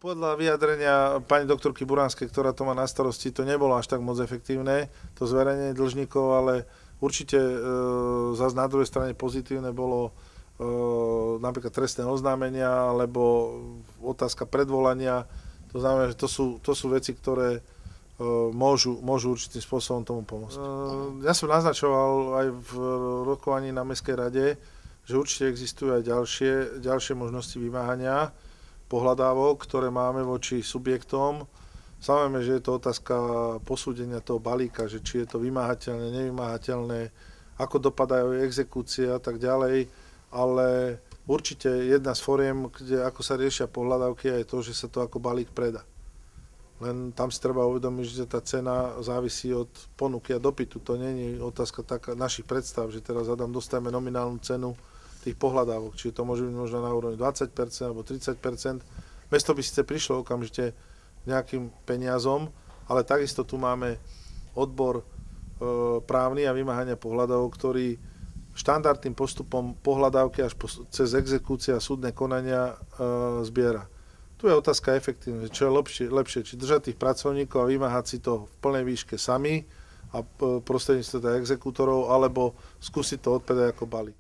Podľa vyjadrenia pani doktorky Buránskej, ktorá to má na starosti, to nebolo až tak moc efektívne, to zverejnenie dlžníkov, ale určite zase na druhej strane pozitívne bolo napríklad trestné oznámenia alebo otázka predvolania. To znamená, že to sú veci, ktoré môžu určitým spôsobom tomu pomôcť. Ja som naznačoval aj v rokovaní na Mestskej rade, že určite existujú aj ďalšie možnosti vymáhania pohľadávok, ktoré máme voči subjektom. Samozrejme, že je to otázka posúdenia toho balíka, že či je to vymáhateľné, nevymáhateľné, ako dopadajú exekúcie a tak ďalej, ale určite jedna z foriem, kde ako sa riešia pohľadávky, je to, že sa to ako balík predá. Len tam si treba uvedomiť, že tá cena závisí od ponuky a dopytu. To nie je otázka taká našich predstav, že teraz dostajeme nominálnu cenu tých pohľadávok, čiže to môže byť možno na úrovni 20% alebo 30%. Mesto by síce prišlo okamžite nejakým peniazom, ale takisto tu máme odbor právny a vymáhania pohľadávok, ktorý štandardným postupom pohľadávky až cez exekúcie a súdne konania zbiera. Tu je otázka efektívne, čo je lepšie, či držať tých pracovníkov a vymáhať si to v plnej výške sami a prostredníctvom exekútorov, alebo skúsiť to odpredať ako balík.